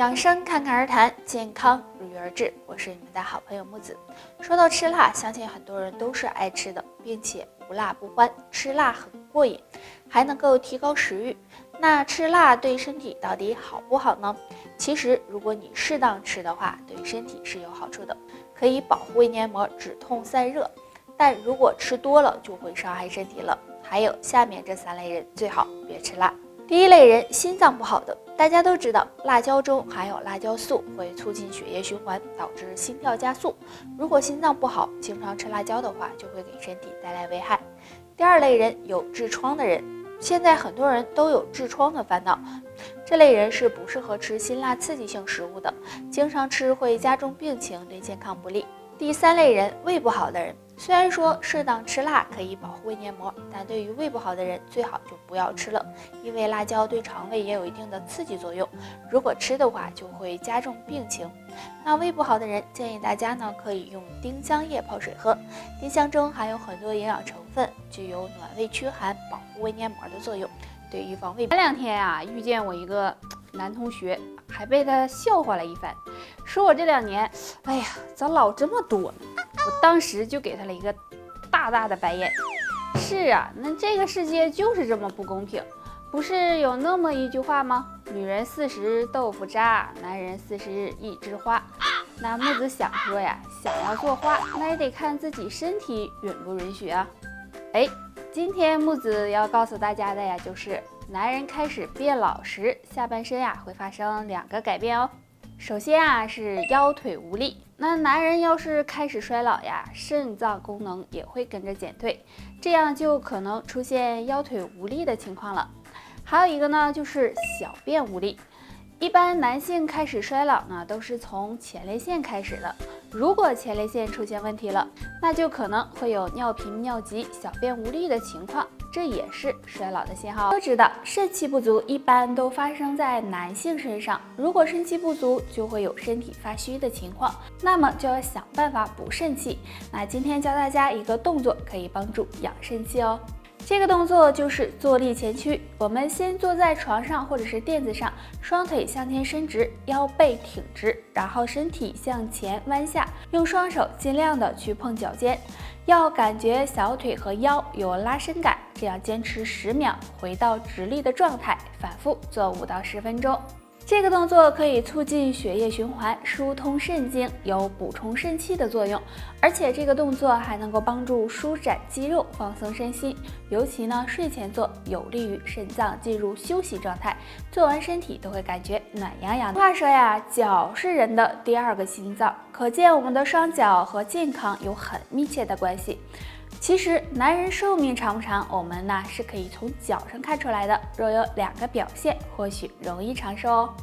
养生侃侃而谈，健康如约而至。我是你们的好朋友木子。说到吃辣，相信很多人都是爱吃的，并且无辣不欢，吃辣很过瘾，还能够提高食欲。那吃辣对身体到底好不好呢？其实如果你适当吃的话，对身体是有好处的，可以保护胃黏膜，止痛散热。但如果吃多了，就会伤害身体了。还有下面这3类人最好别吃辣。第一类人，心脏不好的。大家都知道，辣椒中含有辣椒素，会促进血液循环，导致心跳加速。如果心脏不好，经常吃辣椒的话，就会给身体带来危害。第二类人，有痔疮的人。现在很多人都有痔疮的烦恼，这类人是不适合吃辛辣刺激性食物的，经常吃会加重病情，对健康不利。第3类人，胃不好的人。虽然说适当吃辣可以保护胃黏膜，但对于胃不好的人最好就不要吃了，因为辣椒对肠胃也有一定的刺激作用，如果吃的话就会加重病情。那胃不好的人建议大家呢可以用丁香叶泡水喝，丁香中含有很多营养成分，具有暖胃驱寒、保护胃黏膜的作用，对预防胃。前2天啊遇见我一个男同学，还被他笑话了一番，说我这2年，哎呀，咋老这么多呢？我当时就给他了一个大大的白眼。是啊，那这个世界就是这么不公平。不是有那么一句话吗？女人40豆腐渣，男人40一枝花。那木子想说呀，想要做花，那也得看自己身体允不允许啊。今天木子要告诉大家的呀，就是男人开始变老时，下半身呀会发生2个改变哦。首先啊是腰腿无力，那男人要是开始衰老呀，肾脏功能也会跟着减退，这样就可能出现腰腿无力的情况了。还有一个呢就是小便无力，一般男性开始衰老呢都是从前列腺开始的，如果前列腺出现问题了，那就可能会有尿频尿急、小便无力的情况，这也是衰老的信号。都知道肾气不足一般都发生在男性身上，如果肾气不足，就会有身体发虚的情况，那么就要想办法补肾气。那今天教大家一个动作，可以帮助养肾气哦。这个动作就是坐立前屈，我们先坐在床上或者是垫子上，双腿向前伸直，腰背挺直，然后身体向前弯下，用双手尽量的去碰脚尖，要感觉小腿和腰有拉伸感，这样坚持10秒，回到直立的状态，反复做5到10分钟。这个动作可以促进血液循环，疏通肾经，有补充肾气的作用，而且这个动作还能够帮助舒展肌肉，放松身心，尤其呢睡前做，有利于肾脏进入休息状态，做完身体都会感觉暖洋洋的。话说呀，脚是人的第2个心脏，可见我们的双脚和健康有很密切的关系。其实男人寿命长不长，我们呢是可以从脚上看出来的。若有2个表现，或许容易长寿哦。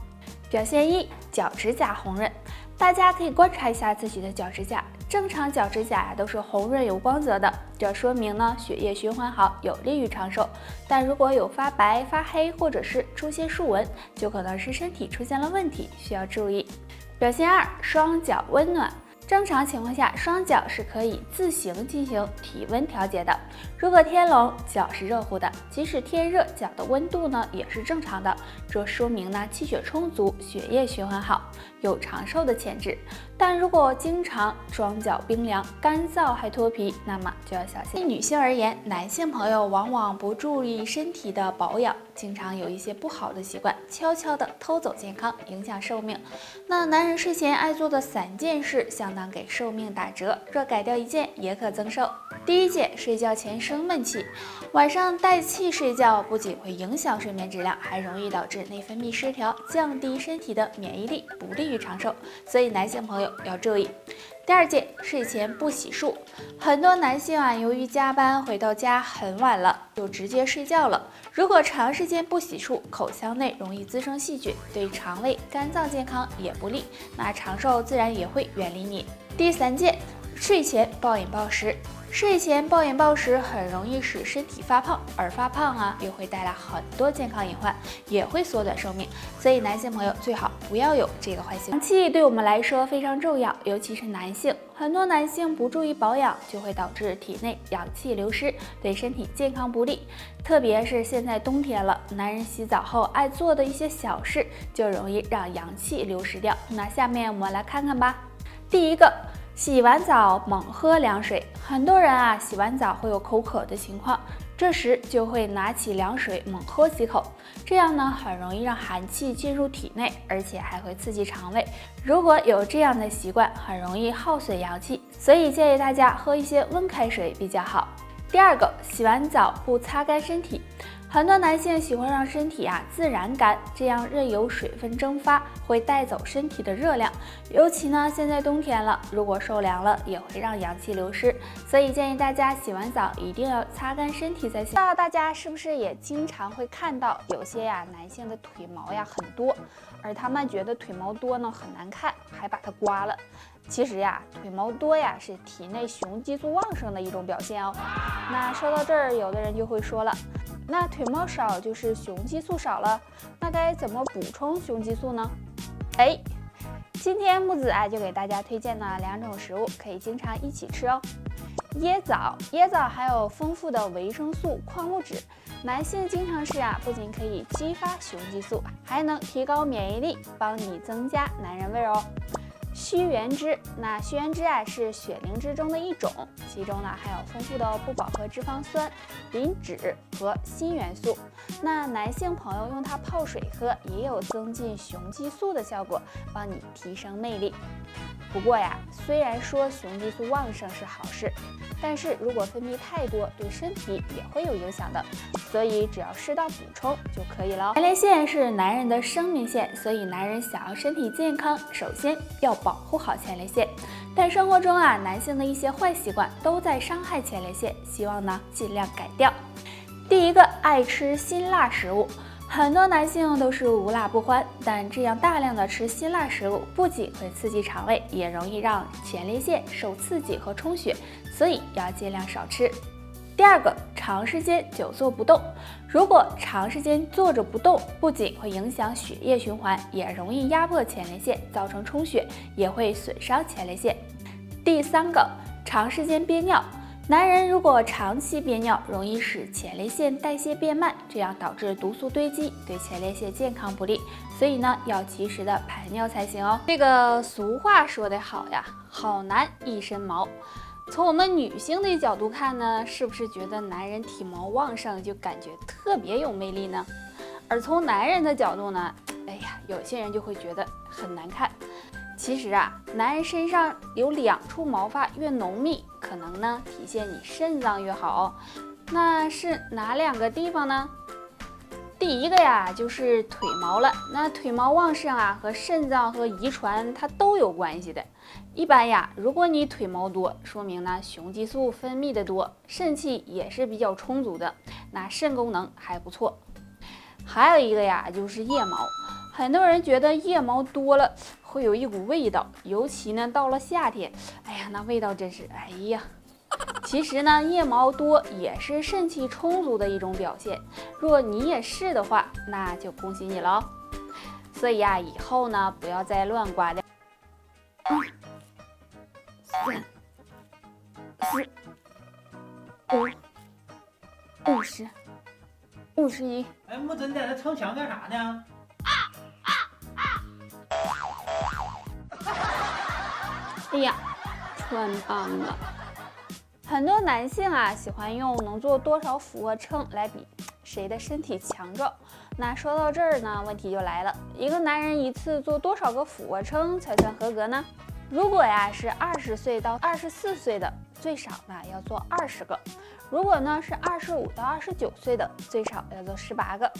表现1，脚指甲红润。大家可以观察一下自己的脚指甲，正常脚指甲呀都是红润有光泽的，这说明呢血液循环好，有利于长寿。但如果有发白、发黑，或者是出现竖纹，就可能是身体出现了问题，需要注意。表现2，双脚温暖。正常情况下，双脚是可以自行进行体温调节的。如果天冷，脚是热乎的，即使天热，脚的温度呢也是正常的。这说明呢气血充足，血液循环好，有长寿的潜质。但如果经常双脚冰凉、干燥还脱皮，那么就要小心。对女性而言，男性朋友往往不注意身体的保养，经常有一些不好的习惯，悄悄地偷走健康，影响寿命。那男人睡前爱做的3件事，相当给寿命打折，若改掉1件也可增寿。第1件，睡觉前生闷气。晚上带气睡觉不仅会影响睡眠质量，还容易导致内分泌失调，降低身体的免疫力，不利于长寿，所以男性朋友要注意。第2件，睡前不洗漱。很多男性啊，由于加班回到家很晚了，就直接睡觉了。如果长时间不洗漱，口腔内容易滋生细菌，对肠胃、肝脏健康也不利，那长寿自然也会远离你。第3件，睡前暴饮暴食。睡前暴饮暴食很容易使身体发胖，而发胖啊又会带来很多健康隐患，也会缩短寿命。所以男性朋友最好不要有这个坏习惯。阳气对我们来说非常重要，尤其是男性。很多男性不注意保养，就会导致体内阳气流失，对身体健康不利。特别是现在冬天了，男人洗澡后爱做的一些小事，就容易让阳气流失掉。那下面我们来看看吧。第一个，洗完澡猛喝凉水。很多人啊，洗完澡会有口渴的情况，这时就会拿起凉水猛喝几口，这样呢，很容易让寒气进入体内，而且还会刺激肠胃。如果有这样的习惯，很容易耗损阳气，所以建议大家喝一些温开水比较好。第二个，洗完澡不擦干身体。很多男性喜欢让身体自然干，这样任由水分蒸发，会带走身体的热量。尤其呢，现在冬天了，如果受凉了，也会让阳气流失。所以建议大家洗完澡一定要擦干身体才行。不知道大家是不是也经常会看到有些男性的腿毛很多，而他们觉得腿毛多呢很难看，还把它刮了。其实腿毛多是体内雄激素旺盛的一种表现哦。那说到这儿，有的人就会说了，那腿毛少就是雄激素少了，那该怎么补充雄激素呢？今天木子就给大家推荐了2种食物，可以经常一起吃哦。椰枣含有丰富的维生素、矿物质，男性经常吃不仅可以激发雄激素，还能提高免疫力，帮你增加男人味哦。须原汁，那须原汁是血灵芝中的一种，其中呢含有丰富的不饱和脂肪酸、磷脂和锌元素。那男性朋友用它泡水喝，也有增进雄激素的效果，帮你提升魅力。不过虽然说雄激素旺盛是好事，但是如果分泌太多，对身体也会有影响的，所以只要适当补充就可以了。前列腺是男人的生命线，所以男人想要身体健康，首先要保护好前列腺。但生活中男性的一些坏习惯都在伤害前列腺，希望呢尽量改掉。第一个，爱吃辛辣食物。很多男性都是无辣不欢，但这样大量的吃辛辣食物，不仅会刺激肠胃，也容易让前列腺受刺激和充血，所以要尽量少吃。第二个，长时间久坐不动。如果长时间坐着不动，不仅会影响血液循环，也容易压迫前列腺，造成充血，也会损伤前列腺。第三个，长时间憋尿。男人如果长期憋尿，容易使前列腺代谢变慢，这样导致毒素堆积，对前列腺健康不利。所以呢，要及时的排尿才行哦。这个俗话说得好好男一身毛。从我们女性的角度看呢，是不是觉得男人体毛旺盛就感觉特别有魅力呢？而从男人的角度呢，有些人就会觉得很难看。其实男人身上有2处毛发越浓密，可能呢体现你肾脏越好。那是哪2个地方呢？第一个就是腿毛了。那腿毛旺盛和肾脏和遗传它都有关系的。一般如果你腿毛多，说明呢雄激素分泌的多，肾气也是比较充足的，那肾功能还不错。还有一个就是腋毛。很多人觉得腋毛多了会有一股味道，尤其呢到了夏天，那味道真是其实呢，腋毛多也是肾气充足的一种表现。若你也是的话，那就恭喜你了哦。所以以后呢不要再乱刮掉。3、4、5、50、51。木子，你在这蹭墙干啥呢？穿帮了。很多男性喜欢用能做多少俯卧撑来比谁的身体强壮。那说到这儿呢，问题就来了，一个男人一次做多少个俯卧撑才算合格呢？如果是20岁到24岁的，最少呢要做20个；如果呢是25到29岁的，最少要做18个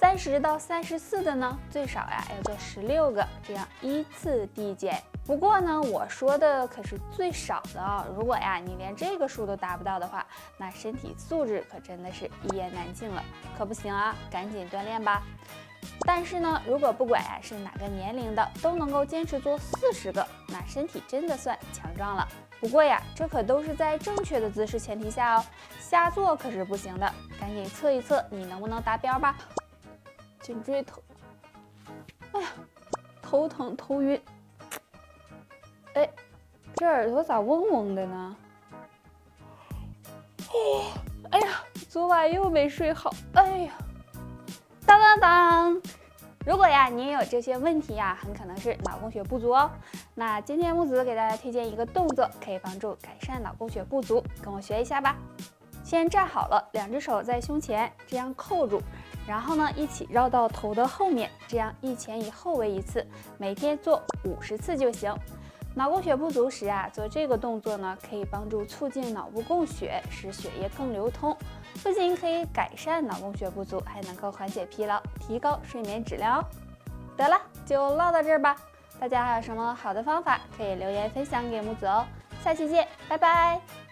；30到34的呢，最少要做16个，这样依次递减。不过呢，我说的可是最少的如果你连这个数都达不到的话，那身体素质可真的是一言难尽了，可不行赶紧锻炼吧。但是呢，如果不管是哪个年龄的，都能够坚持做40个，那身体真的算强壮了。不过呀，这可都是在正确的姿势前提下哦，瞎做可是不行的。赶紧测一测你能不能达标吧。颈椎头，哎呀，头疼头晕。哎，这耳朵咋嗡嗡的呢？哎呀，昨晚又没睡好。哎呀，当当当！如果呀你也有这些问题呀，很可能是脑供血不足哦。那今天木子给大家推荐一个动作，可以帮助改善脑供血不足，跟我学一下吧。先站好了，两只手在胸前，这样扣住，然后呢一起绕到头的后面，这样一前一后为一次，每天做50次就行。脑供血不足时啊，做这个动作呢，可以帮助促进脑部供血，使血液更流通，不仅可以改善脑供血不足，还能够缓解疲劳，提高睡眠质量哦。得了，就唠到这儿吧。大家还有什么好的方法，可以留言分享给木子哦。下期见，拜拜。